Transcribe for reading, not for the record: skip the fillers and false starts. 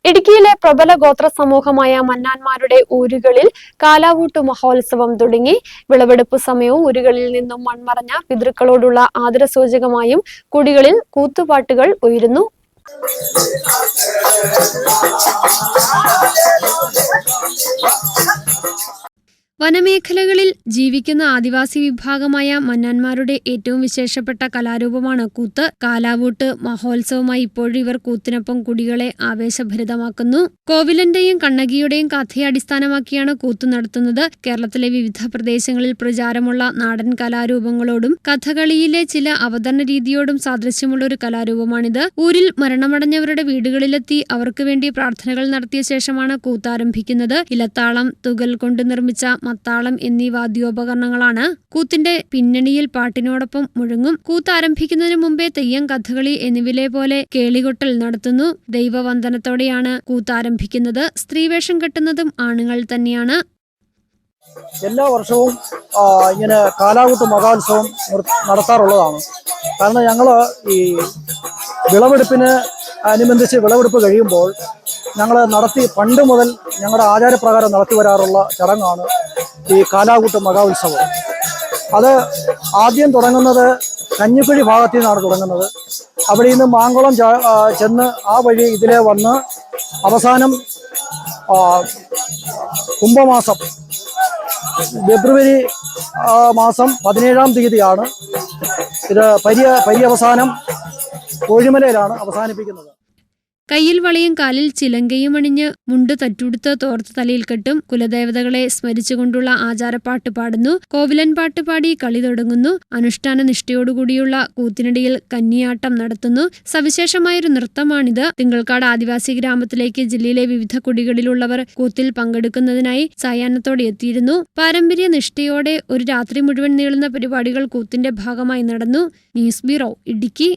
ഇടുക്കിയിലെ പ്രബല ഗോത്ര സമൂഹമായ മന്നാന്മാരുടെ ഊരുകളിൽ കാലാവൂട്ട് മഹോത്സവം തുടങ്ങി. വിളവെടുപ്പ് സമയവും ഊരുകളിൽ നിന്നും മൺമറഞ്ഞ പിതൃക്കളോടുള്ള ആദരസൂചകമായും കുടികളിൽ കൂത്തുപാട്ടുകൾ ഉയരുന്നു. വനമേഖലകളിൽ ജീവിക്കുന്ന ആദിവാസി വിഭാഗമായ മന്നാന്മാരുടെ ഏറ്റവും വിശേഷപ്പെട്ട കലാരൂപമാണ് കൂത്ത്. കാലാവൂട്ട് മഹോത്സവമായി ഇപ്പോഴും ഇവർ കൂത്തിനൊപ്പം കുടികളെ ആവേശഭരിതമാക്കുന്നു. കോവിലന്റെയും കണ്ണകിയുടെയും കഥയെ അടിസ്ഥാനമാക്കിയാണ് കൂത്ത് നടത്തുന്നത്. കേരളത്തിലെ വിവിധ പ്രദേശങ്ങളിൽ പ്രചാരമുള്ള നാടൻ കലാരൂപങ്ങളോടും കഥകളിയിലെ ചില അവതരണ രീതിയോടും സാദൃശ്യമുള്ള ഒരു കലാരൂപമാണിത്. ഊരിൽ മരണമടഞ്ഞവരുടെ വീടുകളിലെത്തി അവർക്ക് വേണ്ടി പ്രാർത്ഥനകൾ നടത്തിയ ശേഷമാണ് കൂത്ത് ആരംഭിക്കുന്നത്. ഇലത്താളം, തുകൽ കൊണ്ട് നിർമ്മിച്ച മത്താളം എന്നീ വാദ്യോപകരണങ്ങളാണ് കൂത്തിന്റെ പിന്നണിയിൽ പാട്ടിനോടൊപ്പം മുഴങ്ങും. കൂത്ത് ആരംഭിക്കുന്നതിന് മുമ്പേ തെയ്യം, കഥകളി എന്നിവയിലെ പോലെ കേളികൊട്ടൽ നടത്തുന്നു. ദൈവവന്ദനത്തോടെയാണ് കൂത്ത് ആരംഭിക്കുന്നത്. സ്ത്രീവേഷം കെട്ടുന്നതും ആണുങ്ങൾ തന്നെയാണ്. എല്ലാ വർഷവും ഇങ്ങനെ കാലാവൂട്ട് മഹോത്സവം നടത്താറുള്ളതാണ്. കാരണം ഞങ്ങൾ ഈ വിളവെടുപ്പിന് അനുബന്ധിച്ച് വിളവെടുപ്പ് കഴിയുമ്പോൾ ഞങ്ങൾ പണ്ട് മുതൽ ഞങ്ങളുടെ ആചാരപ്രകാരം നടത്തി വരാറുള്ള ചടങ്ങാണ് ഈ കാലാകൂട്ട് മഹോത്സവം. അത് ആദ്യം തുടങ്ങുന്നത് കഞ്ഞിക്കുഴി ഭാഗത്തു നിന്നാണ് തുടങ്ങുന്നത്. അവിടെ നിന്ന് മാങ്കുളം ചെന്ന് ആ വഴി ഇതിലെ വന്ന് അവസാനം കുംഭമാസം ഫെബ്രുവരി മാസം 17-ാം തീയതിയാണ് ഇത് പര്യവസാനം കോഴിമലയിലാണ് അവസാനിപ്പിക്കുന്നത്. കയ്യിൽ വളയും കാലിൽ ചിലങ്കയും അണിഞ്ഞ് മുണ്ട് തറ്റുടുത്ത് തോർത്ത് തലയിൽ കെട്ടും. കുലദേവതകളെ സ്മരിച്ചുകൊണ്ടുള്ള ആചാരപ്പാട്ട് പാടുന്നു. കോവിലൻ പാട്ട് പാടി കളി തുടങ്ങുന്നു. അനുഷ്ഠാന നിഷ്ഠയോടുകൂടിയുള്ള കൂത്തിനിടയിൽ കന്നിയാട്ടം നടത്തുന്നു. സവിശേഷമായൊരു നൃത്തമാണിത്. തിങ്കൾക്കാട് ആദിവാസി ഗ്രാമത്തിലേക്ക് ജില്ലയിലെ വിവിധ കുടികളിലുള്ളവർ കൂത്തിൽ പങ്കെടുക്കുന്നതിനായി സായാഹ്നത്തോടെ എത്തിയിരുന്നു. പാരമ്പര്യ നിഷ്ഠയോടെ ഒരു രാത്രി മുഴുവൻ നീളുന്ന പരിപാടികൾ കൂത്തിന്റെ ഭാഗമായി നടന്നു. News bureau, Idukki.